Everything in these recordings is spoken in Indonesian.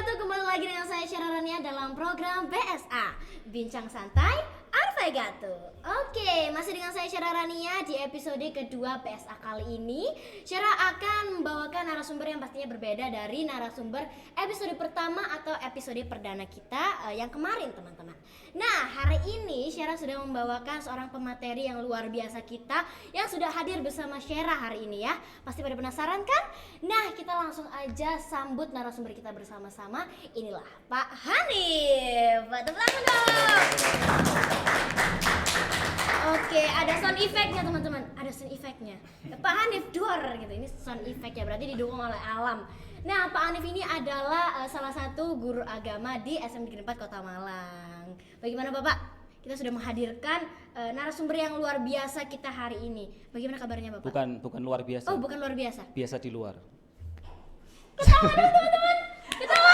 wabarakatuh. Kembali lagi dengan saya Syara Rania dalam program BSA Bincang Santai Arvegatu. Oke, masih dengan saya Syara Rania di episode kedua BSA kali ini. Syara akan membawakan narasumber yang pastinya berbeda dari narasumber episode pertama atau episode perdana kita yang kemarin, teman-teman. Nah, hari ini Syara sudah membawakan seorang pemateri yang luar biasa kita yang sudah hadir bersama Syara hari ini ya. Pasti pada penasaran kan? Nah, kita langsung aja sambut narasumber kita bersama-sama. Inilah Pak Hanif. Pak, tepuk tangan dong. Oke, ada sound effect-nya teman-teman. Ada sound effect-nya. Pak Hanif duar gitu. Ini sound effect ya, berarti didukung oleh alam. Nah, Pak Hanif ini adalah salah satu guru agama di SM Negeri 4 Kota Malang. Bagaimana Bapak? Kita sudah menghadirkan narasumber yang luar biasa kita hari ini. Bagaimana kabarnya Bapak? Bukan luar biasa. Oh, bukan luar biasa. Biasa di luar. Ketawa dong teman-teman. Ketawa.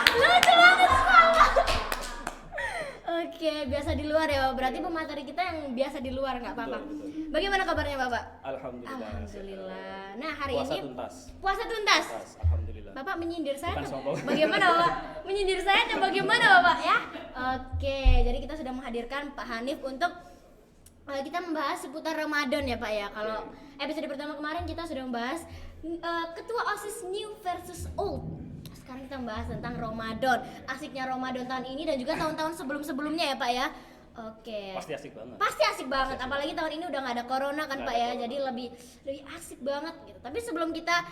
Lucu banget sama. Oke, biasa di luar ya. Berarti pemateri kita yang biasa di luar, nggak apa-apa. Bagaimana kabarnya Bapak? Alhamdulillah. Alhamdulillah. Nah, hari Puasa ini tuntas. Puasa tuntas. Alhamdulillah. Bapak menyindir saya. Bukan sombong. Bagaimana Bapak? Menyindir saya dan bagaimana Bapak ya? Oke, jadi kita sudah menghadirkan Pak Hanif untuk kita membahas seputar Ramadan ya Pak ya. Kalau episode pertama kemarin kita sudah membahas ketua OSIS New versus Old. Sekarang kita membahas tentang Ramadan. Asiknya Ramadan tahun ini dan juga tahun-tahun sebelum-sebelumnya ya Pak ya. Oke. Pasti asik banget. Pasti asik banget. Apalagi tahun ini udah nggak ada corona kan Pak ya. Jadi lebih asik banget gitu. Tapi sebelum kita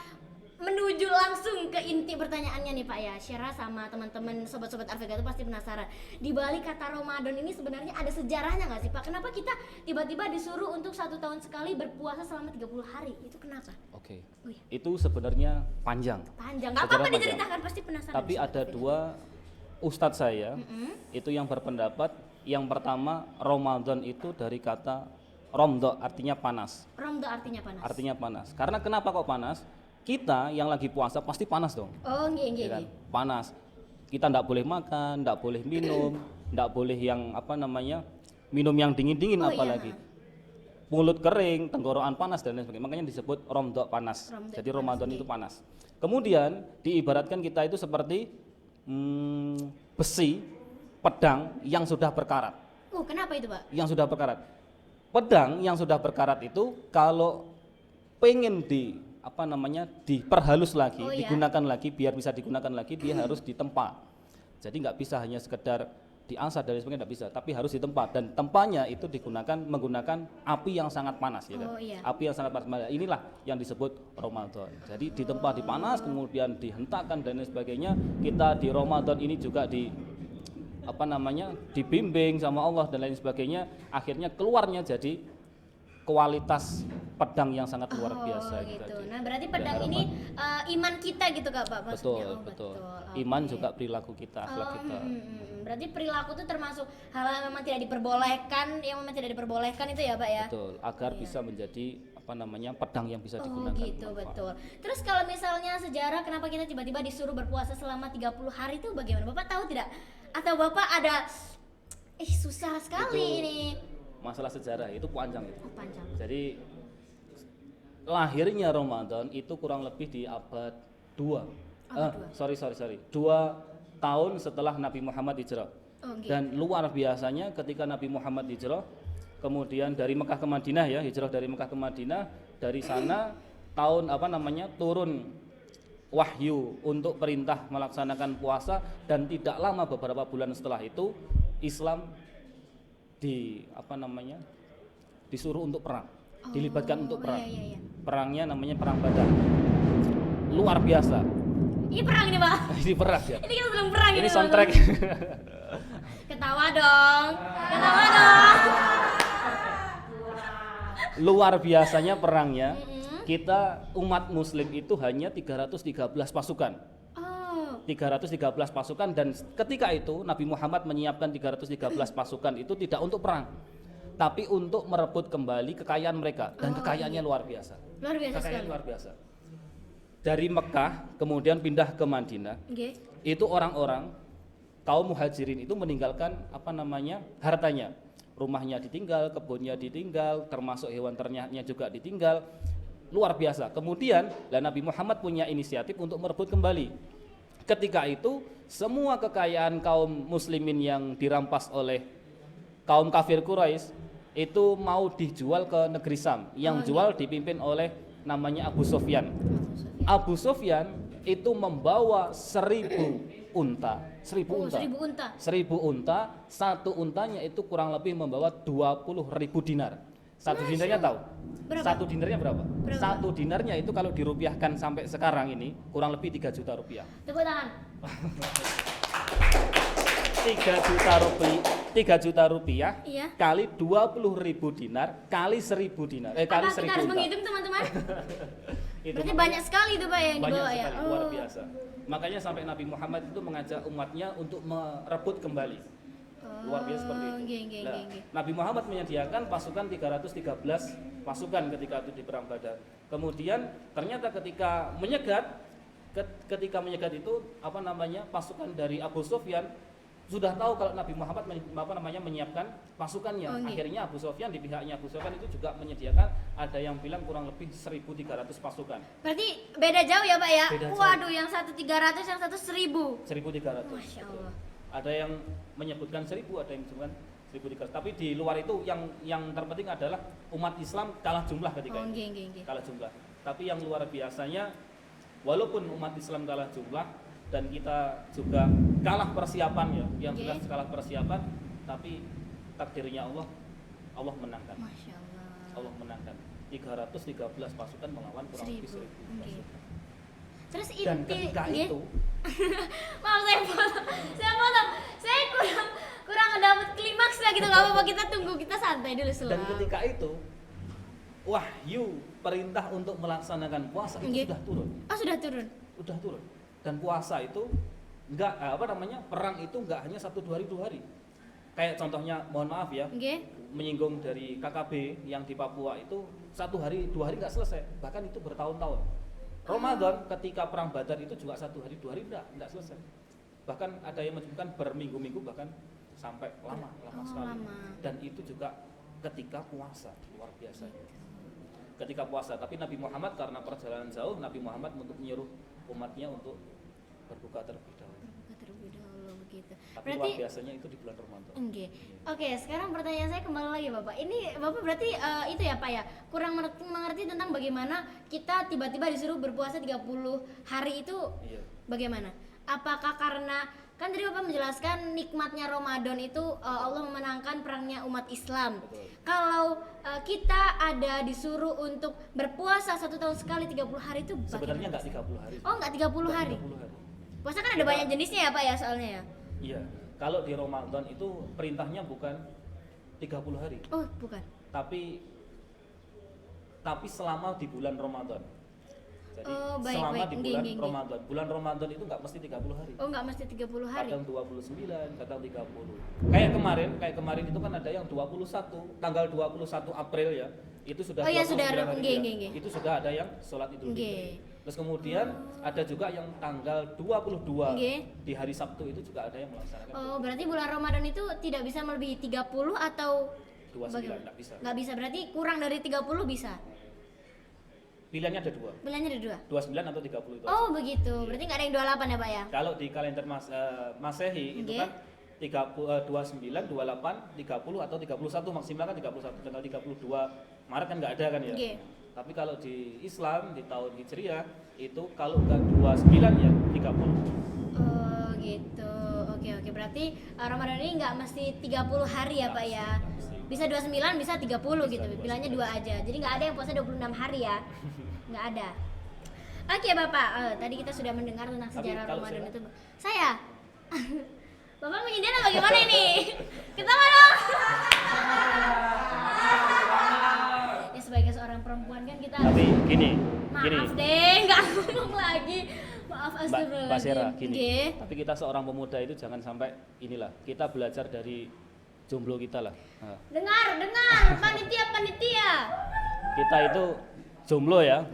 menuju langsung ke inti pertanyaannya nih Pak ya, Syara sama teman-teman sobat-sobat Arvegatu pasti penasaran. Di balik kata Ramadan ini sebenarnya ada sejarahnya nggak sih Pak? Kenapa kita tiba-tiba disuruh untuk 1 tahun sekali berpuasa selama 30 hari? Itu kenapa? Oke. Oh iya. Itu sebenarnya panjang. Panjang. Nggak Sejarah apa-apa panjang. diceritakan, pasti penasaran. Tapi ada dua ustadz saya itu yang berpendapat yang pertama Ramadan itu dari kata romdo artinya panas. Romdo artinya panas. Artinya panas. Karena kenapa kok panas? Kita yang lagi puasa pasti panas dong. Oh, nggih. Ya kan? Panas. Kita nggak boleh makan, nggak boleh minum, nggak boleh yang minum yang dingin-dingin apalagi. Iya. Mulut kering, tenggorokan panas dan lain sebagainya. Makanya disebut romdok panas. Jadi Ramadan itu panas. Kemudian diibaratkan kita itu seperti besi, pedang yang sudah berkarat. Kenapa itu Pak? Yang sudah berkarat. Pedang yang sudah berkarat itu kalau pengen diperhalus lagi, digunakan lagi biar bisa digunakan lagi, dia harus ditempa. Jadi nggak bisa hanya sekedar diasah dan sebagainya, nggak bisa, tapi harus ditempa dan tempanya itu menggunakan api yang sangat panas ya kan? Api yang sangat panas. Inilah yang disebut Ramadan. Jadi ditempa di panas, kemudian dihentakkan dan lain sebagainya. Kita di Ramadan ini juga dibimbing sama Allah dan lain sebagainya. Akhirnya keluarnya jadi kualitas pedang yang sangat luar biasa gitu. Nah, berarti pedang ini iman kita gitu Kak Pak maksudnya. Betul. Iman juga perilaku kita, akhlak kita. Berarti perilaku itu termasuk hal yang memang tidak diperbolehkan, itu ya Pak ya. Betul, agar bisa menjadi pedang yang bisa digunakan. Gitu, betul. Terus kalau misalnya sejarah kenapa kita tiba-tiba disuruh berpuasa selama 30 hari itu bagaimana? Bapak tahu tidak? Atau Bapak ada susah sekali ini. Masalah sejarah itu panjang itu. Panjang. Jadi lahirnya Ramadan itu kurang lebih di abad 2. 2 tahun setelah Nabi Muhammad hijrah. Dan luar biasanya ketika Nabi Muhammad hijrah, kemudian dari Mekah ke Madinah ya, hijrah dari Mekah ke Madinah, dari sana turun wahyu untuk perintah melaksanakan puasa dan tidak lama beberapa bulan setelah itu Islam disuruh untuk perang, dilibatkan untuk perang. Perangnya namanya perang Badar. Luar biasa. Ini perang ini Pak. Ini perang ya. Ini kita sedang perang. Ini soundtrack. Ketawa dong. Luar biasanya perangnya. Kita umat Muslim itu hanya 313 pasukan. 313 pasukan dan ketika itu Nabi Muhammad menyiapkan 313 pasukan itu tidak untuk perang, tapi untuk merebut kembali kekayaan mereka dan kekayaannya luar biasa. Luar biasa. Dari Mekah kemudian pindah ke Madinah. Itu orang-orang kaum muhajirin itu meninggalkan hartanya. Rumahnya ditinggal, kebunnya ditinggal, termasuk hewan ternaknya juga ditinggal. Luar biasa. Kemudian Nabi Muhammad punya inisiatif untuk merebut kembali ketika itu semua kekayaan kaum muslimin yang dirampas oleh kaum kafir Quraisy itu mau dijual ke negeri Sam. Yang jual dipimpin oleh namanya Abu Sufyan. Abu Sufyan itu membawa 1000 unta. 1000 unta. Satu untanya itu kurang lebih membawa 20.000 dinar. Satu dinarnya tahu? Berapa? Satu dinarnya berapa? Satu dinarnya itu kalau dirupiahkan sampai sekarang ini kurang lebih 3 juta rupiah. Tepuk tangan. 3 juta rupiah Iya. kali 20.000 dinar kali 1000 dinar. Kali 1000 Apa kita harus unta. menghitung teman-teman? Itu Berarti banyak sekali itu Pak yang banyak dibawa ya. sekali, luar biasa. Makanya sampai Nabi Muhammad itu mengajak umatnya untuk merebut kembali. Luar biasa seperti itu. Nah, Nabi Muhammad menyediakan pasukan 313 pasukan ketika itu di perang Badar. Kemudian ternyata ketika menyegat itu pasukan dari Abu Sufyan sudah tahu kalau Nabi Muhammad menyiapkan pasukannya. Akhirnya Abu Sufyan, di pihaknya Abu Sufyan itu juga menyediakan, ada yang bilang kurang lebih 1.300 pasukan. Berarti beda jauh ya Pak ya? Beda jauh. Waduh, yang satu 300, yang satu 1.000. 1.300. Masya Allah. Ada yang menyebutkan 1.000, ada yang menyebutkan 1.300. Tapi di luar itu yang terpenting adalah umat Islam kalah jumlah ketika itu. Kalah jumlah. Tapi yang luar biasanya, walaupun umat Islam kalah jumlah dan kita juga kalah persiapan ya, yang jelas kalah persiapan, tapi takdirnya Allah menangkan. Masya Allah. Allah menangkan. 313 pasukan melawan kurang lebih 1.000 pasukan. Terus Dan ketika itu maaf saya potong. Saya kurang dapat klimaksnya gitu. Enggak apa-apa, kita tunggu, kita santai dulu dan ketika itu wahyu perintah untuk melaksanakan puasa itu sudah turun. Sudah turun. Udah turun. Dan puasa itu perang itu enggak hanya 1-2 hari 2 hari. Kayak contohnya, mohon maaf ya, menyinggung dari KKB yang di Papua itu 1 hari 2 hari enggak selesai, bahkan itu bertahun-tahun. Ramadan ketika perang Badar itu juga 1 hari 2 hari enggak selesai. Bahkan ada yang menyebutkan berminggu-minggu, bahkan sampai lama sekali. Dan itu juga ketika puasa, luar biasa. Ketika puasa, tapi Nabi Muhammad karena perjalanan jauh, Nabi Muhammad untuk menyuruh umatnya untuk berbuka terlebih dahulu. Begitu. Tapi Berarti luar biasanya itu di bulan Ramadan. Oke, sekarang pertanyaan saya kembali lagi Bapak. Ini Bapak berarti itu ya Pak ya, kurang mengerti tentang bagaimana kita tiba-tiba disuruh berpuasa 30 hari itu. Iya. Bagaimana? Apakah karena kan tadi Bapak menjelaskan nikmatnya Ramadan itu Allah memenangkan perangnya umat Islam. Betul. Kalau kita ada disuruh untuk berpuasa 1 tahun sekali 30 hari itu Sebenarnya enggak 30 hari. Oh, enggak 30 hari. 30 hari. Puasa kan ada banyak jenisnya ya Pak ya soalnya ya. Iya. Kalau di Ramadan itu perintahnya bukan 30 hari. Oh, bukan. Tapi selama di bulan Ramadan. Jadi selama di bulan Ramadan. Bulan Ramadan itu enggak mesti 30 hari. Oh, enggak mesti 30 hari. Kadang 29, kadang 30. Kayak kemarin itu kan ada yang 21, tanggal 21 April ya. Itu sudah sudah hari. Itu sudah ada yang sholat Idul Fitri. Terus kemudian ada juga yang tanggal 22 di hari Sabtu itu juga ada yang melaksanakan. Oh, berarti bulan Ramadan itu tidak bisa melebihi 30 atau 29 enggak bisa. Enggak bisa, berarti kurang dari 30 bisa. Pilihannya ada 2. Pilihannya ada 2. 29 atau 30 itu. Oh, begitu. Berarti enggak ada yang 28 ya, Pak ya? Kalau di kalender Masehi itu kan 29, 28, 30 atau 31, maksimal kan 31. Tanggal 32 Maret kan enggak ada kan ya? Tapi kalau di Islam di tahun Hijriah itu kalau enggak 29 ya 30. Oh, gitu. Oke. Berarti Ramadan ini enggak mesti 30 hari ya, Pak ya? Bisa 29, bisa 30 gitu. Pilihannya 2 aja. Jadi enggak ada yang puasa 26 hari ya. Enggak ada. Oke, Bapak. Tadi kita sudah mendengar tentang sejarah Ramadan itu. Saya Bapak menyindir bagaimana ini? Kita mana? Ya sebagai seorang perempuan kan kita. Tapi gini. Maaf deh, nggak ngomong lagi. Maaf astagfirullahaladzim. Mbak Sera, gini. Tapi kita seorang pemuda itu jangan sampai inilah. Kita belajar dari jomblo kita lah. Nah. Dengar, panitia. Kita itu jomblo ya,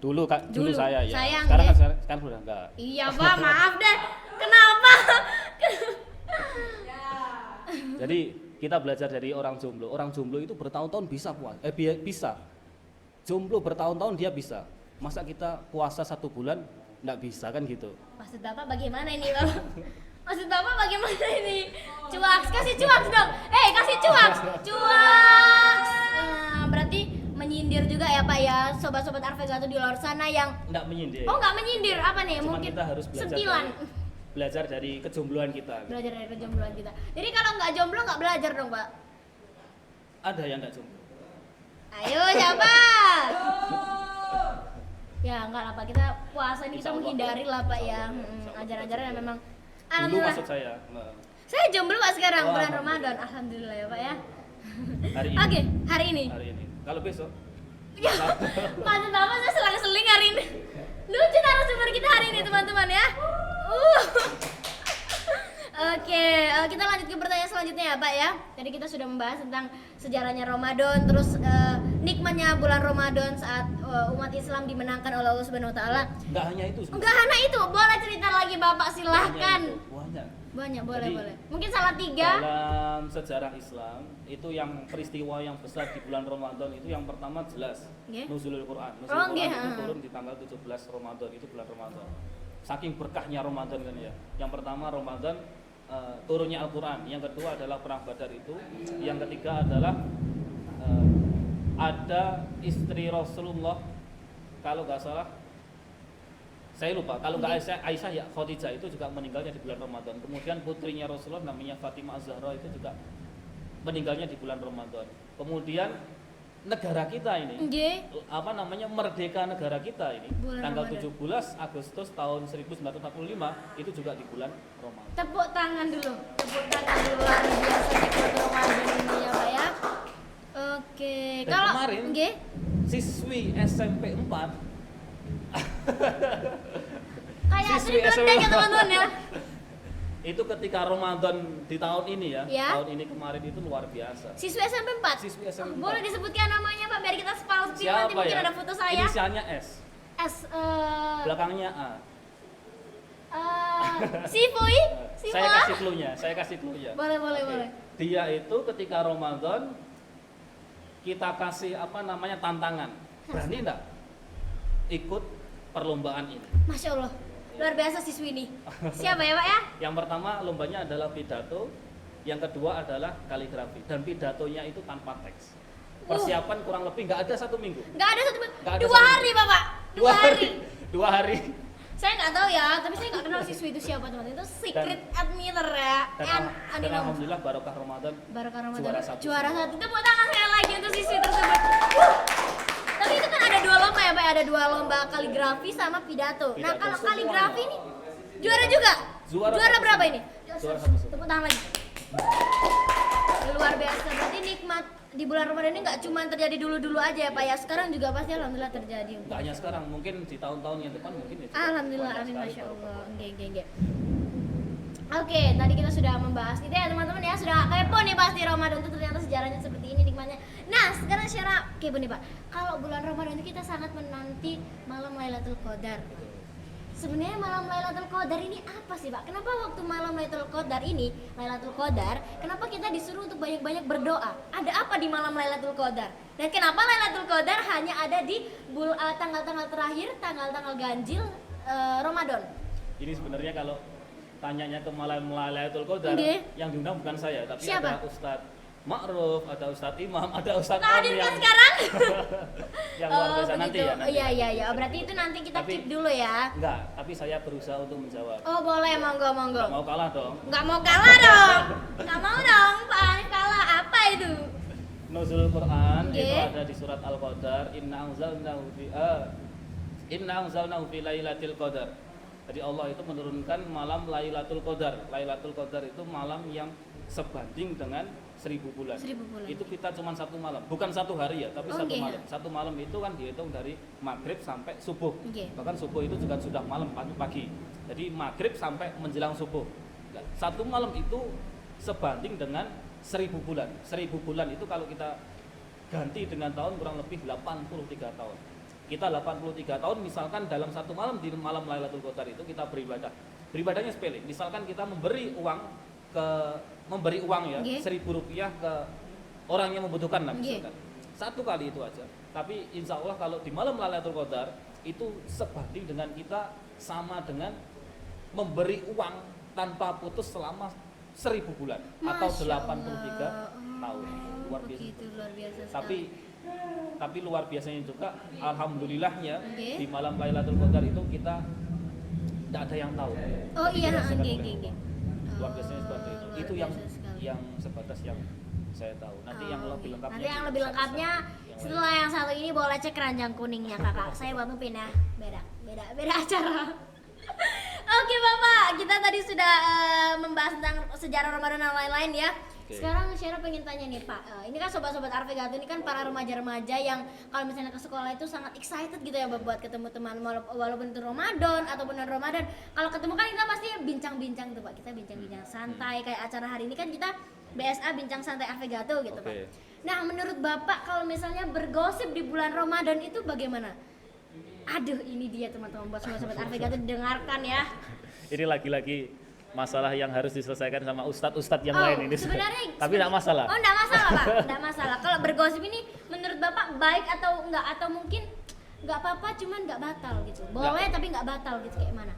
dulu saya ya. Sekarang kan sudah enggak. Iya Pak, maaf deh. Kenapa? Jadi kita belajar dari orang jomblo. Orang jomblo itu bertahun-tahun bisa puasa. Bisa. Jomblo bertahun-tahun dia bisa. Masa kita puasa 1 bulan nggak bisa kan gitu. Maksud Bapak bagaimana ini, Bapak? Maksud Bapak bagaimana ini? Cuaks, kasih cuaks dong. Kasih cuaks. Cuaks. Berarti menyindir juga ya Pak ya, sobat-sobat Arvegato di luar sana yang Nggak menyindir. Oh, nggak menyindir, apa nih? Cuman Mungkin kita harus belajar dari kejombloan kita. Belajar dari kejombloan kita. Jadi kalau nggak jomblo nggak belajar dong, Pak? Ada yang nggak jomblo. Ayo siapa? Ya enggak lah Pak, kita puasa ini kita Insya Allah, menghindari lah Pak ya. Insya Allah. Ajaran-ajaran yang memang Dulu alhamdulillah. maksud saya. Nah, Saya jomblo Pak sekarang Oh, bulan alhamdulillah. Ramadan. Alhamdulillah ya Pak ya. hari ini. Oke, hari ini. Hari ini. Kalau besok Ya, maksud apa saya selang-seling hari ini. Lucu narasumber kita hari ini teman-teman ya. Oke, kita lanjut ke pertanyaan selanjutnya ya Pak ya. Tadi kita sudah membahas tentang sejarahnya Ramadan, terus nikmatnya bulan Ramadan saat umat Islam dimenangkan oleh Allah Subhanahu Wa Taala. nggak hanya itu sebenarnya. Enggak hanya itu, boleh cerita lagi Bapak silahkan. Banyak. Banyak, boleh Jadi, boleh. Mungkin salah 3. Dalam sejarah Islam itu yang peristiwa yang besar di bulan Ramadan itu yang pertama jelas Nggih. Nuzulul Quran. Oh, Nuzulul nggih, Quran itu ha. turun di tanggal 17 Ramadan, itu bulan Ramadan. Saking berkahnya Ramadan kan ya. Yang pertama Ramadan turunnya Al-Quran, yang kedua adalah perang Badar itu, yang ketiga adalah ada istri Rasulullah, kalau nggak salah saya lupa, kalau nggak Aisyah ya Khadijah itu juga meninggalnya di bulan Ramadan. Kemudian putrinya Rasulullah namanya Fatimah Az-Zahra itu juga meninggalnya di bulan Ramadan. Kemudian negara kita ini Nggih. merdeka negara kita ini Bulan tanggal Ramadan. 17 Agustus tahun 1945 itu juga di bulan Ramadan. Tepuk tangan dulu. Tepuk tangan dulu luar biasa buat Ramadan ini ya Pak ya. Oke, Dan kalau kemarin nggih. siswi SMP 4 Kayak siswi Sri Belanda ya teman-teman ya. itu ketika Ramadan di tahun ini ya, Ya. tahun ini kemarin itu luar biasa. Siswi SMP 4. Siswi SMP 4. Boleh disebutkan namanya Pak biar kita spal nanti mungkin ada foto saya. Inisialnya S, belakangnya A. Sifui? Saya Sifua? kasih clue-nya. Boleh, boleh, Oke. boleh. Dia itu ketika Ramadan kita kasih tantangan. Berani enggak ikut perlombaan ini? Masya Allah, luar biasa siswi ini. Siapa ya Pak ya? Yang pertama lombanya adalah pidato, yang kedua adalah kaligrafi, dan pidatonya itu tanpa teks. Persiapan kurang lebih nggak ada 1 minggu. Nggak ada satu, Nggak ada 2 satu hari Bapak. 2 hari. 2 hari. Saya nggak tahu ya, tapi saya nggak kenal siswi itu siapa teman-teman. Itu secret admirer ya. Dan alhamdulillah barokah Ramadan. Barokah Ramadan. Juara satu. Juara satu. Tepuk tangan sekali lagi untuk siswi tersebut. Tapi itu kan ada 2 lomba ya Pak, ada 2 lomba kaligrafi sama pidato. Nah Pidato, kalau semuanya. kaligrafi ini juara juga. Juara satu berapa semua. ini? Juara satu semua. Tepuk tangan lagi. Luar biasa. Berarti nikmat di bulan Ramadan ini nggak cuma terjadi dulu-dulu aja ya Pak ya. Sekarang juga pasti alhamdulillah terjadi. Nggak hanya sekarang, mungkin di tahun-tahun yang depan mungkin ya. juga Alhamdulillah, banyak amin, sekali masya barokah. Allah. Nggih. Oke, tadi kita sudah membahas itu ya teman-teman ya, sudah kepo nih pasti Ramadan itu ternyata sejarahnya seperti ini nikmatnya. Nah, sekarang secara kepo nih Pak, kalau bulan Ramadan itu kita sangat menanti malam Lailatul Qadar. Sebenarnya malam Lailatul Qadar ini apa sih Pak? Kenapa waktu malam Lailatul Qadar ini, Lailatul Qadar, kenapa kita disuruh untuk banyak-banyak berdoa? Ada apa di malam Lailatul Qadar? Dan kenapa Lailatul Qadar hanya ada di tanggal-tanggal terakhir, tanggal-tanggal ganjil Ramadan? Ini sebenarnya kalau tanyanya ke malam Lailatul Qadar, Nggih. yang diundang bukan saya, tapi Siapa? ada Ustadz Ma'ruf, ada Ustadz Imam, ada Ustadz Nggak hadir Am kan yang sekarang? yang luar biasa nanti begitu. ya. Nanti. Iya. Oh, berarti itu nanti kita Tapi- keep dulu ya. Enggak, tapi saya berusaha untuk menjawab. Oh boleh, monggo. Nggak mau kalah dong. Nggak mau kalah dong. Nggak mau dong, Pak Arif kalah. Apa itu? Nuzul Quran itu Nggih. ada di surat Al-Qadar, inna anzalnahu fi lailatul qadar. Jadi Allah itu menurunkan malam Lailatul Qadar. Lailatul Qadar itu malam yang sebanding dengan 1000 bulan. 1000 bulan. Itu kita cuma 1 malam, bukan 1 hari ya, tapi Oh, 1 nggih. malam. 1 malam itu kan dihitung dari maghrib sampai subuh. Nggih. Bahkan subuh itu juga sudah malam pagi. Jadi maghrib sampai menjelang subuh. Nah, 1 malam itu sebanding dengan 1000 bulan. 1000 bulan itu kalau kita ganti dengan tahun kurang lebih 83 tahun. Kita 83 tahun misalkan dalam 1 malam di malam Lailatul Qadar itu kita beribadah. Beribadahnya sepele. Misalkan kita memberi uang ya, Nggih. 1.000 rupiah ke orang yang membutuhkan lah Nggih. misalkan. 1 kali itu aja. Tapi insya Allah kalau di malam Lailatul Qadar itu sebanding dengan kita sama dengan memberi uang tanpa putus selama 1000 bulan atau 83 tahun. Luar biasa. Begitu luar biasa Tapi sekali. luar biasanya juga alhamdulillahnya di malam Lailatul Qadar itu kita tidak ada yang tahu. Oh Jadi iya, dirasakan oke. oleh Allah. Luar biasanya seperti itu. Luar Itu biasa sekali. yang sebatas yang saya tahu. Nanti yang lebih lengkapnya. Nanti yang lebih lengkapnya setelah yang satu ini boleh cek keranjang kuningnya kakak. Saya buat Upin ya. Beda acara. Oke Bapak, kita tadi sudah membahas tentang sejarah Ramadan dan lain-lain ya. Oke. Sekarang Syara pengen tanya nih Pak, ini kan sobat-sobat Arvegato ini kan para remaja-remaja yang kalau misalnya ke sekolah itu sangat excited gitu ya buat ketemu teman walaupun itu Ramadan ataupun non Ramadan. Kalau ketemu kan kita pasti bincang-bincang tuh Pak, kita bincang-bincang santai kayak acara hari ini kan kita BSA Bincang Santai Arvegato gitu Pak. Nah menurut Bapak kalau misalnya bergosip di bulan Ramadan itu bagaimana? Aduh ini dia teman-teman buat sobat Arvegato didengarkan ya. Ini lagi-lagi masalah yang harus diselesaikan sama ustadz-ustadz yang lain ini. Sebenarnya Tapi tidak masalah. Oh, enggak masalah, Pak. Enggak masalah. Kalau bergosip ini menurut Bapak baik atau enggak, atau mungkin enggak apa-apa cuman enggak batal gitu. Boleh tapi enggak batal gitu kayak mana?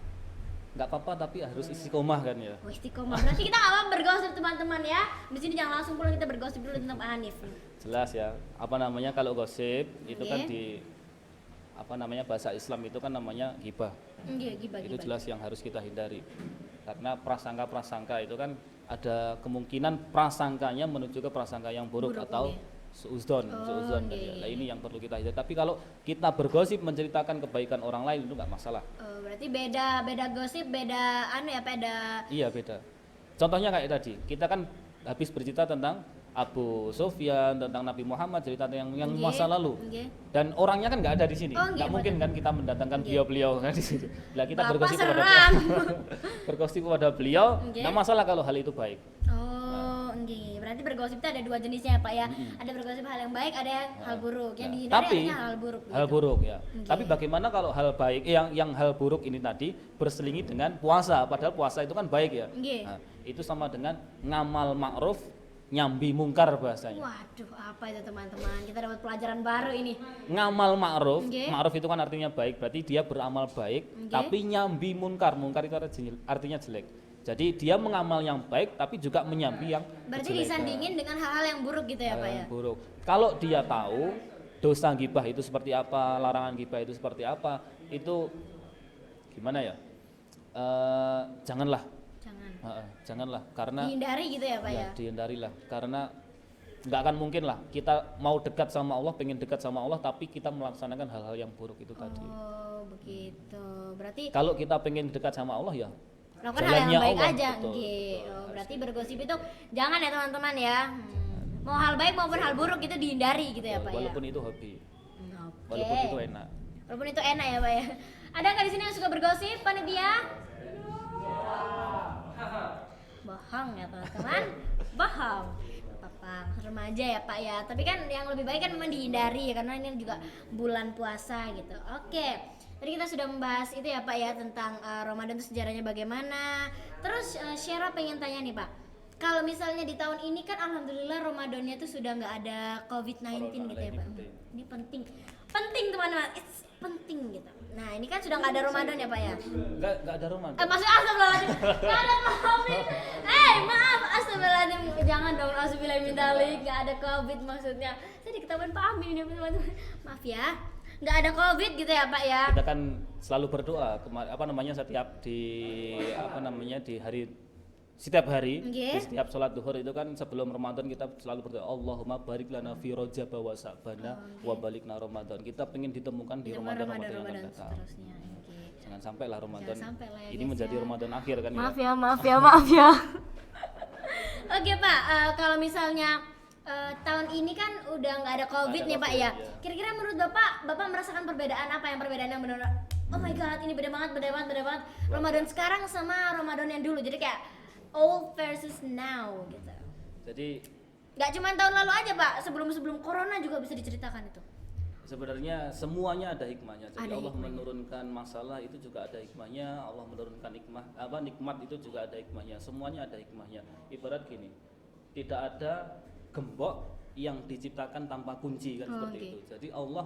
Nggak apa-apa tapi harus istiqomah kan ya. Oh, istiqomah. Berarti kita enggak apa bergosip teman-teman ya. Di sini jangan langsung pulang, kita bergosip dulu tentang Pak Hanif. Jelas ya. Apa namanya kalau gosip itu kan Oke. di apa namanya bahasa Islam itu kan namanya ghibah. Iya, gibah. Itu jelas yang harus kita hindari. Karena prasangka-prasangka itu kan ada kemungkinan prasangkanya menuju ke prasangka yang buruk atau oke. suudzon, kan oke. ya. Nah, ini yang perlu kita hindari. Tapi kalau kita bergosip menceritakan kebaikan orang lain itu nggak masalah. Oh, berarti beda gosip, beda beda. Iya beda. Contohnya kayak tadi, kita kan habis bercerita tentang Abu Sufyan, tentang Nabi Muhammad, cerita yang Nggih, masa lalu. nggih. Dan orangnya kan nggak ada di sini. Oh, Nggak nggih, mungkin kan kita mendatangkan beliau-beliau kan di sini. Lah kita Bapak bergosip kepada seram. bergosip kepada beliau, Nggih. nggak masalah kalau hal itu baik. Oh, nggih. Berarti bergosip itu ada dua jenisnya ya, Pak ya. Ada bergosip hal yang baik, ada yang hal buruk. Yang dihindari Tapi hanya hal buruk. hal gitu. buruk ya. Nggih. Tapi bagaimana kalau hal baik yang hal buruk ini tadi berselingi dengan puasa, padahal puasa itu kan baik ya. Nggih. Nah, itu sama dengan ngamal ma'ruf nyambi mungkar bahasanya. Waduh, apa itu teman-teman? Kita dapat pelajaran baru ini. Ngamal ma'ruf, Nggih. ma'ruf itu kan artinya baik, berarti dia beramal baik, Nggih. tapi nyambi munkar, munkar itu artinya jelek. Jadi dia mengamal yang baik, tapi juga menyambi yang Berarti kejelekan. disandingin dengan hal-hal yang buruk gitu ya, Hal Pak ya? yang buruk. Kalau dia tahu dosa gibah itu seperti apa, larangan gibah itu seperti apa, itu gimana ya? Janganlah, Jangan. janganlah, karena Dihindari gitu ya, Pak ya? dihindarilah, karena nggak akan mungkin lah kita mau dekat sama Allah, pengen dekat sama Allah, tapi kita melaksanakan hal-hal yang buruk itu tadi. Oh, begitu. Berarti Kalau kita pengen dekat sama Allah ya lakukan hal yang jalannya baik Allah, aja. betul. Nggih. Oh, berarti bergosip itu jangan ya teman-teman ya. Mau hal baik maupun hal buruk itu dihindari gitu ya, Pak ya? walaupun itu hobi, Oke. walaupun itu enak. Walaupun itu enak ya, Pak ya. Ada nggak di sini yang suka bergosip, panitia? Bohong ya teman-teman, bohong. Papang remaja ya Pak ya. Tapi kan yang lebih baik kan memang dihindari ya, karena ini juga bulan puasa gitu. Oke. Tadi kita sudah membahas itu ya Pak ya tentang Ramadan itu sejarahnya bagaimana. Terus Syara pengen tanya nih Pak. Kalau misalnya di tahun ini kan alhamdulillah Ramadannya tuh sudah nggak ada COVID-19 gitu ya Pak. Ini penting. Penting teman-teman. It's penting gitu. Nah, ini kan sudah nggak ada Ramadan ya Pak ya? Nggak ada Ramadan. Maksudnya astagfirullahaladzim. Nggak ada COVID. Maaf, astagfirullahaladzim. Jangan dong, astagfirullahaladzim. Nggak ada COVID maksudnya. Saya diketahuan Pak Amin ini teman-teman. Maaf ya. Nggak ada COVID gitu ya Pak ya? Kita kan selalu berdoa setiap di hari setiap hari Nggih. di setiap sholat duhur itu kan sebelum Ramadan kita selalu berdoa Allahumma barik lana fi Rajab wa Sa'bana wa balikna Ramadan. Kita pengen ditemukan di Ramadan yang akan datang. seterusnya. Nggih. Jangan sampailah Ramadan Jangan sampai lah ya, ini guys, menjadi ya. Ramadan akhir kan Maaf ya. maaf ya. Oke Pak, kalau misalnya tahun ini kan udah nggak ada COVID Nggak ada nih Pak COVID, ya. ya. Kira-kira menurut Bapak merasakan perbedaan apa, yang perbedaan yang benar? Oh my god, ini beda banget. Ramadan sekarang sama Ramadan yang dulu. Jadi kayak old versus now gitu. Jadi Nggak cuma tahun lalu aja Pak, sebelum corona juga bisa diceritakan itu. sebenarnya semuanya ada hikmahnya. Jadi Ada Allah hikmahnya. menurunkan masalah itu juga ada hikmahnya. Allah menurunkan nikmat itu juga ada hikmahnya. Semuanya ada hikmahnya. Ibarat gini, tidak ada gembok yang diciptakan tanpa kunci kan Oh, seperti oke. itu. Jadi Allah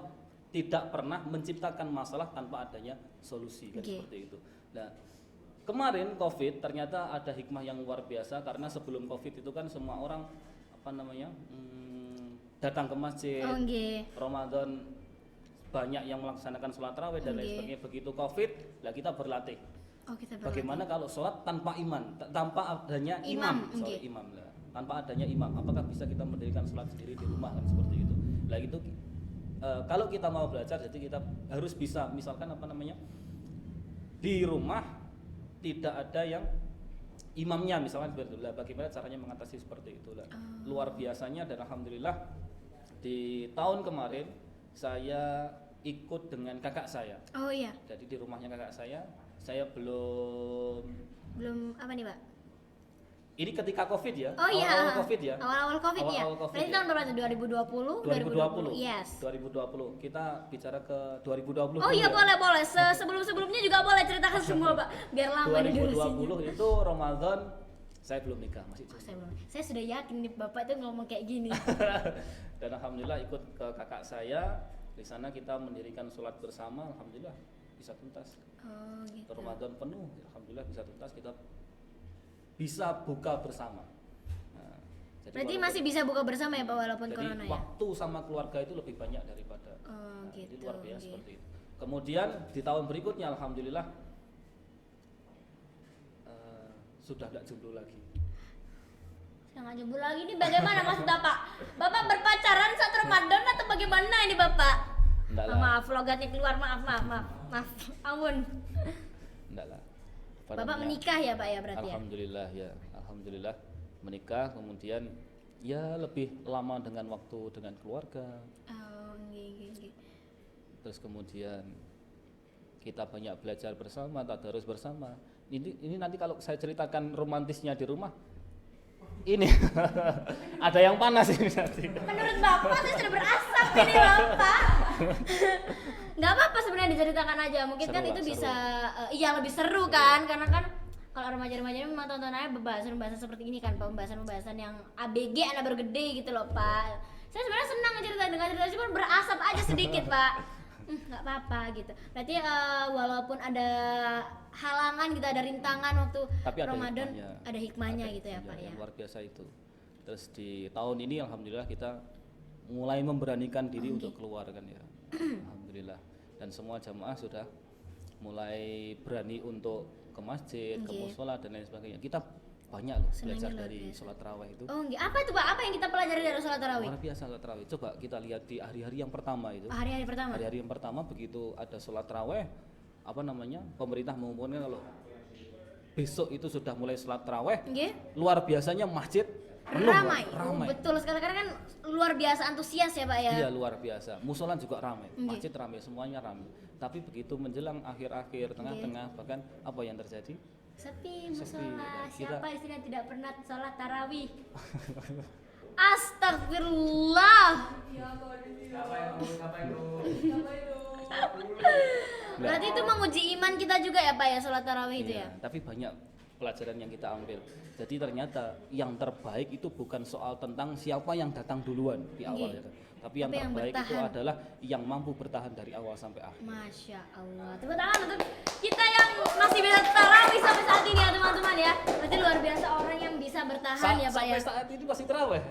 tidak pernah menciptakan masalah tanpa adanya solusi, kan Oke. seperti itu. Nah, kemarin COVID ternyata ada hikmah yang luar biasa, karena sebelum COVID itu kan semua orang datang ke masjid. Oh, nggih. Ramadan banyak yang melaksanakan sholat tarawih dan lain Nggih. sebagainya. Begitu COVID, lah kita berlatih. Oh, kita berlatih. Bagaimana kalau sholat tanpa tanpa adanya Imam, imam, nggih. imam lah. Tanpa adanya imam, apakah bisa kita mendirikan sholat sendiri di rumah, kan seperti itu. Lah itu kalau kita mau belajar, jadi kita harus bisa, misalkan di rumah tidak ada yang imamnya, misalkan seperti itu. Lah bagaimana caranya mengatasi seperti itu lah. Luar biasanya, dan alhamdulillah di tahun kemarin saya ikut dengan kakak saya. Oh iya, Jadi di rumahnya kakak saya belum. apa nih Pak? Ini ketika COVID ya. Oh iya, Awal-awal COVID ya. Awal-awal COVID ya. Awal-awal COVID Berarti ya. tahun berapa tuh? 2020? 2020. Yes. 2020. Kita bicara ke 2020. Oh iya, dulu ya. boleh. Sebelum-sebelumnya juga boleh ceritakan semua, Pak. Biar lama di durasinya. 2020 itu Ramadan saya belum nikah, masih Oh, jomblo. saya sudah yakin nih Bapak itu ngomong kayak gini. Dan alhamdulillah ikut ke kakak saya. Di sana kita mendirikan sholat bersama, alhamdulillah bisa tuntas. Oh gitu. Ramadan penuh, alhamdulillah bisa tuntas, kita bisa buka bersama. Nah, jadi Berarti walaupun- masih bisa buka bersama ya Pak walaupun jadi corona ya? waktu sama keluarga itu lebih banyak daripada. Oh Jadi gitu. luar biasa Oke. seperti itu. Kemudian di tahun berikutnya alhamdulillah sudah tidak jomblo lagi. Jangan jebul lagi ini bagaimana maksud Bapak? Bapak berpacaran saat Ramadan atau bagaimana ini Bapak? Enggak Oh, lah. maaf, logatnya keluar, maaf. Ampun. Enggak lah. Apa Bapak namanya? menikah ya Pak ya berarti ya? Alhamdulillah ya, alhamdulillah menikah, kemudian ya lebih lama dengan waktu dengan keluarga. Oh, nggih. Terus kemudian kita banyak belajar bersama, tadarus bersama. Ini nanti kalau saya ceritakan romantisnya di rumah, ini ada yang panas ini nanti. Menurut Bapak saya sudah berasap ini Bapak. Nggak apa-apa sebenarnya diceritakan aja. Mungkin Seru kan lah, itu seru. bisa iya lebih seru kan, karena kan kalau remaja-remaja ini memang tontonannya pembahasan seperti ini kan, pembahasan yang ABG anak baru gede gitu loh Pak. Saya sebenarnya senang dengan cerita cuma berasap aja sedikit Pak. Nggak apa-apa gitu. Berarti walaupun ada halangan gitu, ada rintangan waktu Tapi ada Ramadan, hikmahnya. ada hikmahnya gitu ya Iya, Pak ya. yang luar biasa itu. Terus di tahun ini alhamdulillah kita mulai memberanikan diri untuk keluar kan ya. Alhamdulillah. Dan semua jamaah sudah mulai berani untuk ke masjid, ke Oke. musola dan lain sebagainya. Kita banyak loh Senangnya belajar luar dari biasa. sholat tarawih itu. Oh, nggih. Apa itu Pak? Apa yang kita pelajari dari sholat tarawih? Luar biasa sholat tarawih. Coba kita lihat di hari-hari yang pertama itu. Hari-hari pertama. Hari-hari yang pertama begitu ada sholat tarawih, pemerintah mengumumkan kalau besok itu sudah mulai sholat tarawih, Nggih. luar biasanya masjid penuh, Ramai. Pak. Oh, betul sekali karena kan luar biasa antusias ya Pak ya. Iya, luar biasa. Musola juga ramai, Nggih. masjid ramai, semuanya ramai. Tapi begitu menjelang akhir-akhir, tengah-tengah, bahkan apa yang terjadi? Sepi Sepi. musola. Kita- Siapa di sini yang tidak pernah sholat tarawih? Astagfirullah. Berarti itu menguji iman kita juga ya Pak ya sholat tarawih itu Iya, ya. tapi banyak pelajaran yang kita ambil. Jadi ternyata yang terbaik itu bukan soal tentang siapa yang datang duluan di awal, Nggih. ya kan? Tapi yang Tapi yang terbaik itu bertahan. adalah yang mampu bertahan dari awal sampai akhir. Masya Allah. Tepuk tangan untuk kita yang masih bisa tarawih sampai saat ini ya teman-teman ya. Berarti luar biasa orang yang bisa bertahan ya Pak ya. Sampai saat ini masih terawih.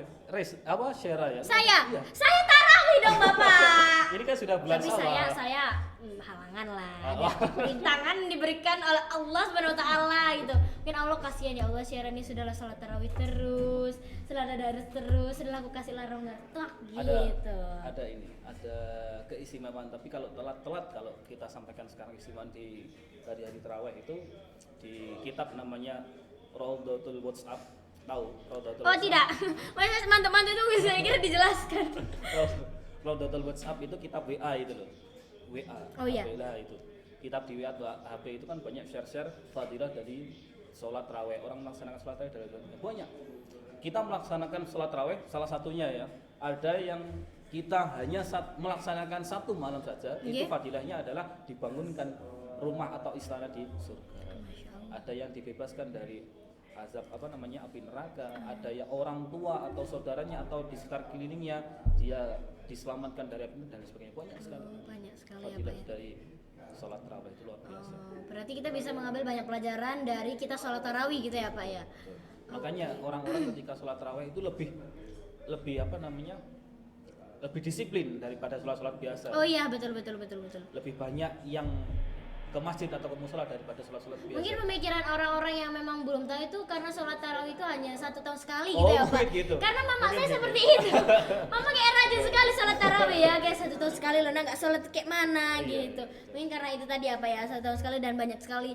Syera ya? Saya Iya. tarawih dong Bapak. Ini kan sudah bulan Tapi Syawal. saya halangan lah. Oh. Rintangan diberikan oleh Allah Subhanahu wa taala gitu. Mungkin Allah kasihan ya Allah, Syara ini sudahlah sholat tarawih terus, sudah ada darus terus, sudah aku kasih larang tak gitu. Ada keistimewaan, tapi kalau telat kalau kita sampaikan sekarang keistimewaan di hari-hari tarawih itu di kitab namanya Raudhatul WhatsApp. Tahu Raudhatul Oh tidak, mas mantap-mantap itu saya kira dijelaskan. Raudhatul WhatsApp itu kitab WA itu loh. WA. Oh iya. WA itu. Kitab di WA atau HP itu kan banyak share-share fadilah dari sholat tarawih. Orang melaksanakan sholat tarawih dari banyak. Kita melaksanakan sholat tarawih salah satunya ya. Ada yang kita hanya melaksanakan satu malam saja, itu Nggih. fadilahnya adalah dibangunkan rumah atau istana di surga. Masya Allah. Ada yang dibebaskan dari azab api neraka, ada yang orang tua atau saudaranya atau di sekitar kelilingnya dia diselamatkan dari api dan sebagainya. Banyak sekali. Banyak sekali ya Fadilah Pak ya. dari sholat tarawih itu luar biasa. Berarti kita bisa mengambil banyak pelajaran dari kita sholat tarawih gitu ya Pak ya. Betul. Makanya orang-orang ketika sholat tarawih itu lebih apa namanya, lebih disiplin daripada sholat biasa. Oh iya betul. Lebih banyak yang ke masjid atau ke musola daripada sholat biasa. Mungkin pemikiran orang-orang yang memang belum tahu itu karena sholat tarawih itu hanya 1 tahun sekali Oh, gitu ya Pak. gitu. Karena mama Mungkin saya gitu. seperti itu. Mama kayak rajin sekali sholat tarawih ya, kayak 1 tahun sekali loh, nggak sholat kayak mana gitu. Mungkin karena itu tadi apa ya, 1 tahun sekali dan banyak sekali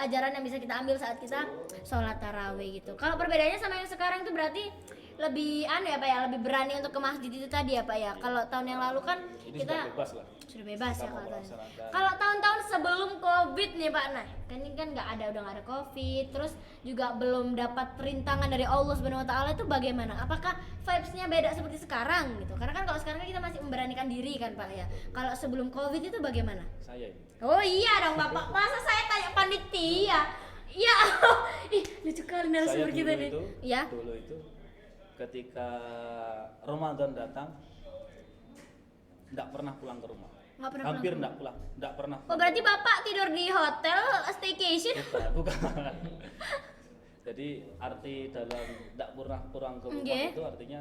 ajaran yang bisa kita ambil saat kita sholat tarawih gitu. Kalau perbedaannya sama yang sekarang itu berarti lebih ya Pak ya, lebih berani untuk ke masjid itu tadi ya Pak ya. Kalau tahun yang lalu kan Ini kita sudah bebas lah. sudah bebas Kita ya mau kalau tahun. melaksanakan. Kalau tahun-tahun sebelum Covid nih Pak, nah kan ini kan udah nggak ada Covid, terus juga belum dapat perintangan dari Allah Subhanahu Wa Taala, itu bagaimana? Apakah vibes-nya beda seperti sekarang gitu? Karena kan kalau sekarang kan kita masih memberanikan diri kan Pak ya. Kalau sebelum Covid itu bagaimana? Saya ini. Oh iya dong Bapak, masa saya tanya panitia? Ya, ih lucu kali narasumber Saya kita dulu nih. itu, Ya. dulu itu ketika Ramadan datang enggak pernah pulang ke rumah. Nggak pernah Hampir pulang. enggak pernah. Oh berarti Bapak tidur di hotel staycation? Bukan. Jadi arti dalam enggak pernah pulang ke rumah Nggih. itu artinya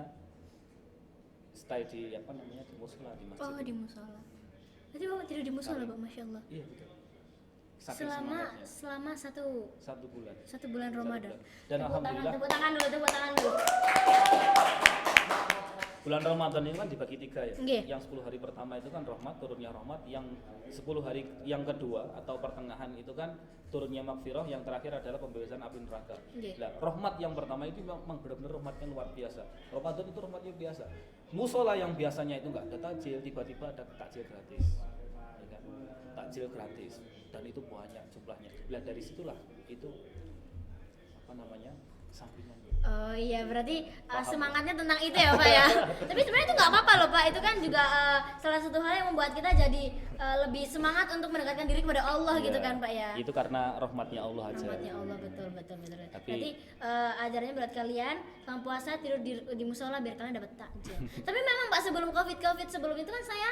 stay di apa namanya, di musola, di masjid. Oh di musola. Berarti Bapak tidur di musola Pak, Masya Allah. Iya betul. Saking semangatnya. Selama satu 1 bulan. bulan Ramadan. Dan alhamdulillah Tepuk tangan dulu. bulan Ramadan ini kan dibagi 3 ya. Nggih. Yang 10 hari pertama itu kan rahmat, turunnya rahmat. Yang 10 hari yang kedua atau pertengahan itu kan turunnya magfirah. Yang terakhir adalah pembebasan api neraka. Nggih. Nah, rahmat yang pertama itu memang benar-benar rahmatnya luar biasa. Ramadan itu rahmatnya biasa. Musola yang biasanya itu enggak ada takjil, tiba-tiba ada takjil gratis. Ya kan? Takjil gratis dan itu banyak jumlahnya. Nah, dari situlah itu apa namanya? Sampingan. Oh iya, berarti Paham. semangatnya tentang itu ya Pak ya. Tapi sebenarnya itu nggak apa-apa loh Pak. Itu kan juga salah satu hal yang membuat kita jadi lebih semangat untuk mendekatkan diri kepada Allah gitu Ya, kan Pak ya. Itu karena rahmatnya Allah aja. Rahmatnya Allah, betul. Tapi- Berarti ajarannya buat kalian selama puasa tidur di musola biar kalian dapat takjil. Tapi memang Pak sebelum covid sebelum itu kan saya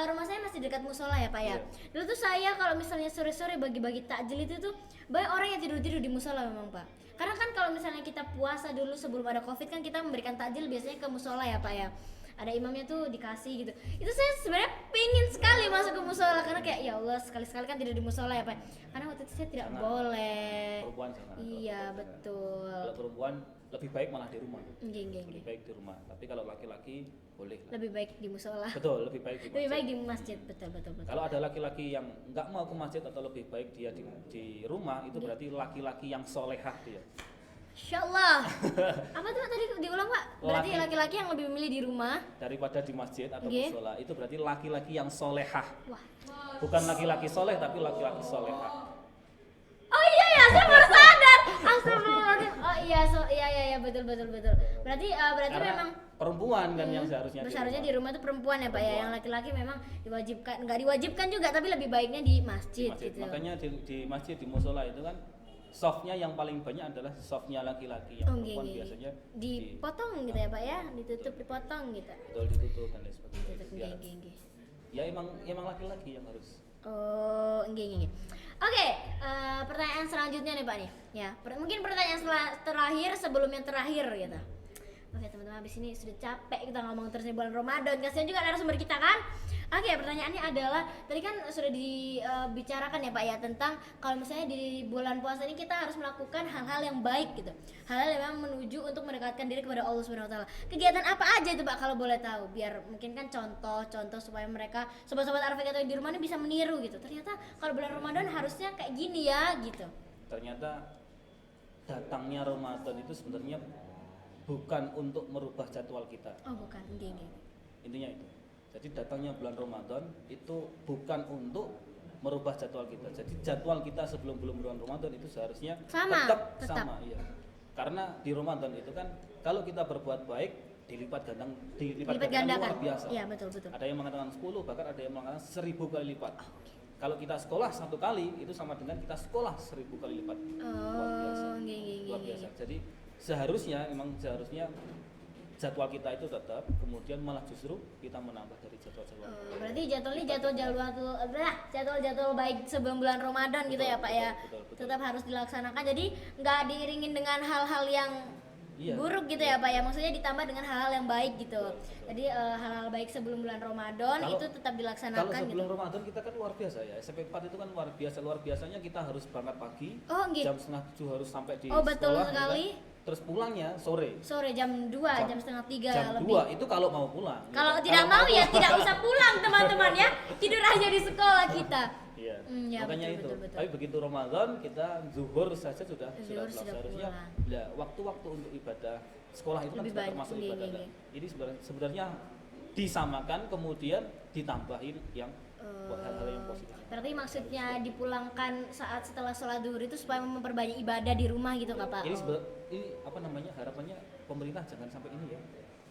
rumah saya masih dekat musola ya Pak ya. Dulu tuh saya kalau misalnya sore-sore bagi-bagi takjil itu tuh banyak orang yang tidur di musola memang Pak. Karena kan kalau misalnya kita puasa dulu sebelum ada covid kan kita memberikan takjil biasanya ke musola ya Pak ya. Ada imamnya tuh dikasih gitu. Itu saya sebenarnya pingin sekali masuk ke musola karena kayak ya Allah sekali-sekali kan tidur di musola ya Pak. Karena waktu itu saya tidak Jangan. boleh. Perempuan jangan. Iya betul. Kalau perempuan lebih baik malah di rumah. Nggih. Lebih baik di rumah. Tapi kalau laki-laki boleh lah. Lebih baik di musola. Betul, lebih baik di Lebih masjid. baik di masjid, betul. Kalau ada laki-laki yang nggak mau ke masjid atau lebih baik dia di rumah, itu berarti laki-laki yang solehah dia. Insyaallah. Apa tuh tadi diulang Pak? Berarti Laki- laki-laki yang lebih memilih di rumah. Daripada di masjid atau Nggih. musola, itu berarti laki-laki yang solehah. Wah. Bukan laki-laki soleh tapi laki-laki solehah. Oh iya ya, saya baru sadar. Astagfirullahaladzim. Oh iya betul. Berarti Karena memang perempuan kan yang seharusnya di rumah itu perempuan ya Pak ya. Yang laki-laki memang diwajibkan, nggak diwajibkan juga tapi lebih baiknya di masjid, gitu. Makanya di masjid, di musola itu kan softnya yang paling banyak adalah softnya laki-laki. Yang perempuan nggih. biasanya Dipotong gitu ya Pak ya, ditutup dipotong gitu. betul ditutup dan lain sebagainya. Ditutup, Ya, nggih. ya emang laki-laki yang harus. Oh, nggih. Oke, pertanyaan selanjutnya nih Pak nih. Ya, mungkin pertanyaan terakhir sebelum yang terakhir gitu. Oke teman-teman, habis ini sudah capek kita ngomong terus nih bulan Ramadan. Kasihan juga narasumber kita kan. Oke, pertanyaannya adalah tadi kan sudah dibicarakan ya Pak ya tentang kalau misalnya di bulan puasa ini kita harus melakukan hal-hal yang baik gitu. Hal-hal yang memang menuju untuk mendekatkan diri kepada Allah Subhanahu wa taala. Kegiatan apa aja itu Pak kalau boleh tahu? Biar mungkin kan contoh supaya mereka sobat-sobat Arfek atau di rumah ini bisa meniru gitu. Ternyata kalau bulan Ramadan harusnya kayak gini ya gitu. Ternyata datangnya Ramadan itu sebenarnya bukan untuk merubah jadwal kita. Oh, bukan. Nggih. Intinya itu. Jadi datangnya bulan Ramadan itu bukan untuk merubah jadwal kita. Jadi jadwal kita sebelum bulan Ramadan itu seharusnya Sama, tetap tetap. sama, iya. Karena di Ramadan itu kan kalau kita berbuat baik dilipat gandakan luar biasa. Iya, betul. Ada yang mengatakan 10, bahkan ada yang mengatakan 1000 kali lipat. Kalau kita sekolah 1 kali itu sama dengan kita sekolah 1000 kali lipat. Luar biasa. Nggih. Luar biasa. Jadi seharusnya jadwal kita itu tetap, kemudian malah justru kita menambah dari jadwal-jadwal. Berarti jadwal baik sebelum bulan Ramadan gitu ya Pak ya. Betul. Tetap harus dilaksanakan. Jadi nggak diiringin dengan hal-hal yang Iya, buruk gitu ya Pak ya. Maksudnya ditambah dengan hal-hal yang baik gitu. Jadi hal-hal baik sebelum bulan Ramadan itu tetap dilaksanakan. Kalau sebelum gitu. Ramadan kita kan luar biasa ya. SMP 4 itu kan luar biasanya kita harus berangkat pagi. Oh, gitu. Jam 6:30 harus sampai di betul sekolah. sekali. Ya kan? Terus pulangnya sore. Jam 2, jam setengah 3 Jam lebih. 2 itu kalau mau pulang. Kalau ya. tidak mau ya tidak usah pulang teman-teman ya. Tidur aja di sekolah kita. Iya. Ya, Makanya betul. Tapi begitu Ramadan kita zuhur saja sudah Zuhur pulang. sudah Seharusnya pulang. ya, waktu-waktu untuk ibadah sekolah itu Lebih kan sudah banyak, termasuk iya, ibadah. iya, Kan? Ini sebenarnya disamakan kemudian ditambahin yang hal-hal yang positif. Berarti maksudnya dipulangkan saat setelah sholat duhur itu supaya memperbanyak ibadah di rumah gitu Kak Pak? Ini apa namanya, harapannya pemerintah jangan sampai ini ya.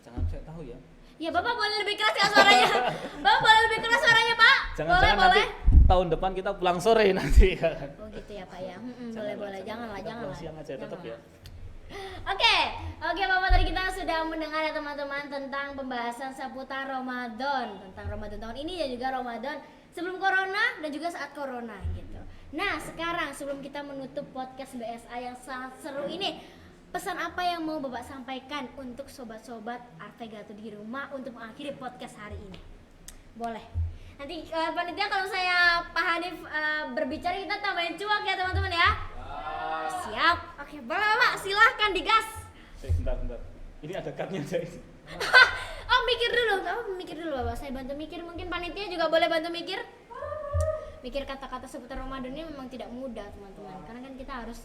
Jangan saya tahu ya. Ya Bapak boleh lebih keras nggak suaranya? Bapak boleh lebih keras suaranya Pak? Jangan-jangan nanti boleh. tahun depan kita pulang sore nanti ya. Oh gitu ya Pak ya. Boleh. Janganlah. Pulang siang aja tetap ya. Oke, Bapak, tadi kita sudah mendengar ya teman-teman tentang pembahasan seputar Ramadan, tentang Ramadan tahun ini dan juga Ramadan sebelum Corona dan juga saat Corona gitu. Nah, sekarang sebelum kita menutup podcast BSA yang sangat seru ini, pesan apa yang mau Bapak sampaikan untuk sobat-sobat Arvegato di rumah untuk mengakhiri podcast hari ini? Boleh. Nanti panitia kalau saya Pak Hanif berbicara kita tambahin cuak ya teman-teman ya. Siap. Oke, boleh Pak, silahkan digas. Bentar. Ini ada cardnya guys. mikir dulu Bapak. Saya bantu mikir, mungkin panitia juga boleh bantu mikir. Mikir kata-kata seputar Ramadan ini memang tidak mudah teman-teman. Karena kan kita harus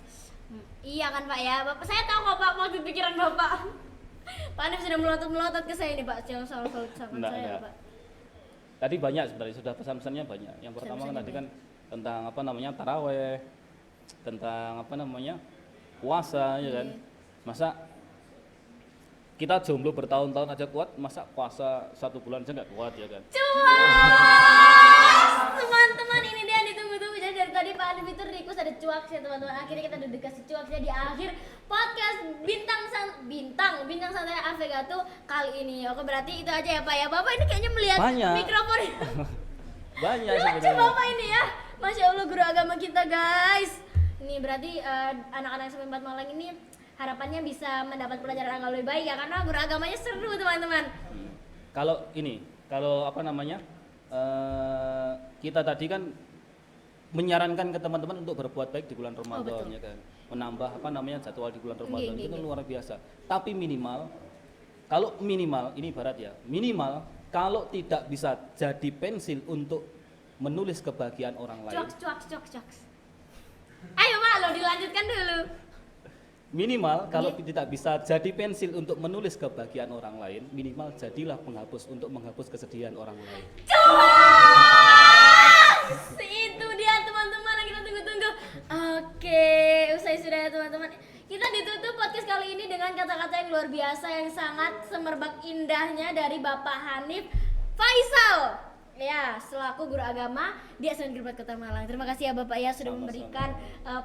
iya kan Pak ya. Bapak, saya tahu kok Pak mau pikiran Bapak. Pak Hanif sudah melotot ke saya nih Pak. Jangan salah saya Pak. Tadi banyak sebenarnya, sudah pesan-pesannya banyak. Yang pertama kan tadi kan tentang apa namanya taraweh, tentang apa namanya puasa ya kan. Masa kita jomblo bertahun-tahun aja kuat, masa puasa 1 bulan aja nggak kuat ya kan. Teman-teman, ini dia yang ditunggu-tunggu. Jadi dari tadi Pak Hanif itu request ada cuak sih teman-teman. Akhirnya kita udah dikasih cuaknya di akhir podcast bintang santai Arvegato kali ini. Oke, berarti itu aja ya Pak ya. Bapak ini kayaknya melihat Banyak. mikrofon. Banyak Lucu sebenarnya. Bapak ini ya. Masya Allah, guru agama kita guys. Ini berarti anak-anak SMP 4 Malang ini harapannya bisa mendapat pelajaran agama lebih baik ya, karena guru agamanya seru teman-teman. Kalau apa namanya kita tadi kan menyarankan ke teman-teman untuk berbuat baik di bulan Ramadan ya kan, menambah apa namanya jadwal di bulan Ramadan itu luar biasa. Tapi minimal ini ibarat ya, minimal kalau tidak bisa jadi pensil untuk menulis kebahagiaan orang lain. Cuak. Ayo Pak, lo dilanjutkan dulu. Minimal kalau tidak bisa jadi pensil untuk menulis kebahagiaan orang lain, minimal jadilah penghapus untuk menghapus kesedihan orang lain. Itu dia teman-teman yang kita tunggu-tunggu. Oke, usai sudah ya teman-teman. Kita ditutup podcast kali ini dengan kata-kata yang luar biasa yang sangat semerbak indahnya dari Bapak Hanif Faisal. Ya, selaku guru agama di SMN Negeri 4 Kota Malang. Terima kasih ya Bapak ya sudah memberikan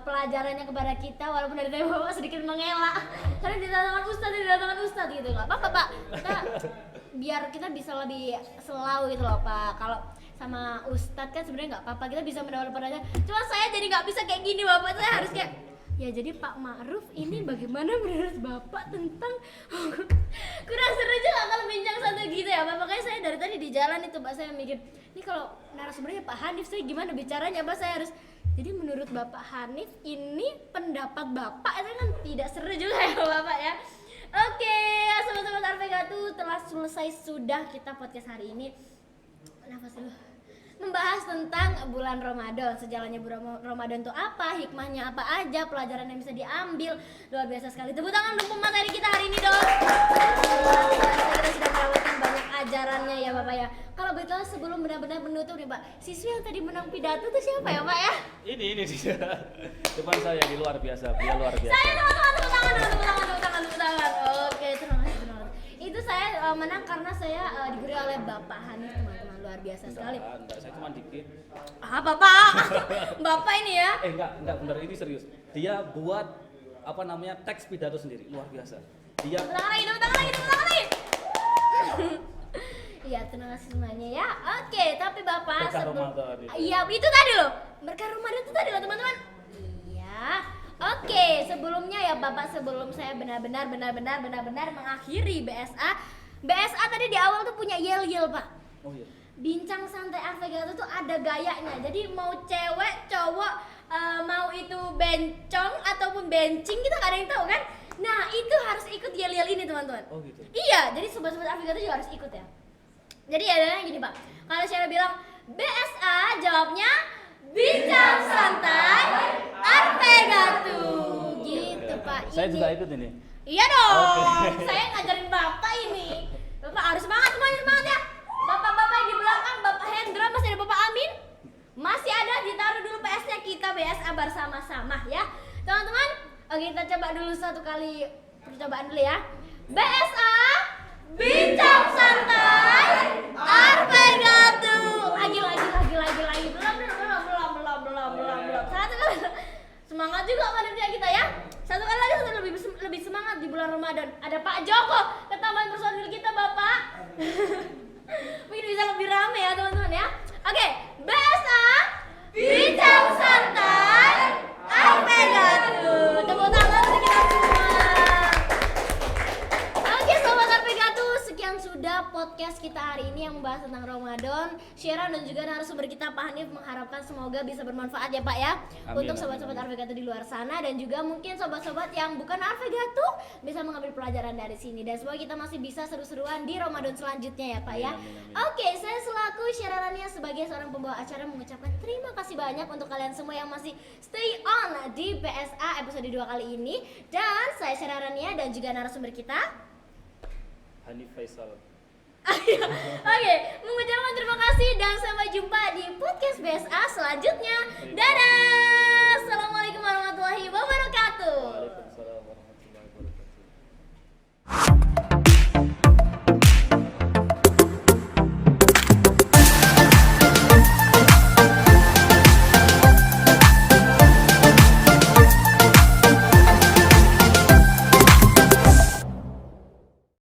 pelajarannya kepada kita, walaupun dari tadi Bapak sedikit mengelak. Karena didatangkan ustadz gitu. Enggak apa-apa Pak. Biar kita bisa lebih selau gitu loh Pak. Kalau sama ustadz kan sebenarnya nggak apa-apa, kita bisa mendapat pelajaran. Cuma saya jadi nggak bisa kayak gini Bapak. Saya harus kayak ya, jadi Pak Ma'ruf ini bagaimana menurut Bapak tentang kurang seru juga kalau bincang satu gitu ya Pak. Makanya saya dari tadi di jalan itu Pak, saya mikir ini kalau narasumbernya Pak Hanif, saya gimana bicaranya Pak, saya harus jadi menurut Bapak Hanif ini pendapat Bapak itu kan tidak seru juga ya Bapak ya. Oke, sobat-sobat Arvegato, telah selesai sudah kita podcast hari ini. Nafas dulu. Membahas tentang bulan Ramadan, sejalannya bulan Ramadan itu apa, hikmahnya apa aja, pelajaran yang bisa diambil. Luar biasa sekali. Tepuk tangan untuk pemateri kita hari ini dong. Kita sudah melewati banyak ajarannya ya Bapak ya. Kalau betul sebelum benar-benar menutup nih Pak, siswi yang tadi menang pidato itu siapa ya Pak ya? Ini dia. Depan saya di luar biasa, dia luar biasa. Saya tepuk tangan. Oke, terima kasih. Itu saya menang karena saya diberi oleh Bapak Hanif teman-teman, luar biasa sekali. Enggak, saya cuma dikit. Bapak. Bapak ini ya. Enggak benar, ini serius. Dia buat apa namanya teks pidato sendiri, luar biasa. Dia Tepuk tangan lagi. Iya, terima kasih semuanya ya. Oke, tapi Bapak Berkah Ramadan itu. Iya, itu tadi loh. Berkah Ramadan itu tadi loh, teman-teman. Iya. Oke, sebelumnya ya Bapak, sebelum saya benar-benar mengakhiri BSA. BSA tadi di awal tuh punya yel-yel, Pak. Oh iya. Bincang santai Arvegato tuh ada gayanya. Jadi mau cewek, cowok, mau itu bencong ataupun bencing, kita gak ada yang tahu kan? Nah, itu harus ikut yel-yel ini, teman-teman. Oh gitu. Iya, jadi sobat-sobat Arvegato juga harus ikut ya. Jadi ya gini Pak, kalau saya bilang BSA, jawabnya bincang santai Arvegato. Gitu Pak. Saya juga ikut ini. Iya dong. Oke. Saya ngajarin Bapak ini. Bapak harus semangat, semuanya semangat ya. Bapak-bapak yang di belakang, Bapak Hendra, masih ada Bapak Amin. Masih ada, ditaruh dulu PS-nya, kita BSA bersama-sama ya. Teman-teman, oke kita coba dulu satu kali percobaan dulu ya. BSA, bincang santai Arvegato. Lagi. Belum. Satu kali. Semangat juga panitia kita ya. Satu kali lagi, lebih semangat di bulan Ramadan. Ada Pak Joko, ketambahan personil kita Bapak. Mungkin bisa lebih rame ya teman-teman ya. Oke, BSA, bincang santai Arvegato. Tepuk tangan untuk kita semua. Oke sobat Arvegato, sekian sudah podcast kita hari ini yang membahas tentang Ramadan. Syera dan juga narasumber kita Pak Hanif mengharapkan semoga bisa bermanfaat ya Pak ya. Amin, Untuk sobat-sobat Arvegato di luar sana, dan juga mungkin sobat-sobat yang bukan Arvegato bisa mengambil pelajaran dari sini. Dan semoga kita masih bisa seru-seruan di Ramadan selanjutnya ya Pak ya. Amin. Oke, saya selaku Syera Rania sebagai seorang pembawa acara mengucapkan terima kasih banyak untuk kalian semua yang masih stay on di PSA episode 2 kali ini. Dan saya Syera Rania dan juga narasumber kita Hanif Faisal. Oke, mengucapkan terima kasih dan sampai jumpa di podcast BSA selanjutnya. Dadah. Assalamualaikum warahmatullahi wabarakatuh.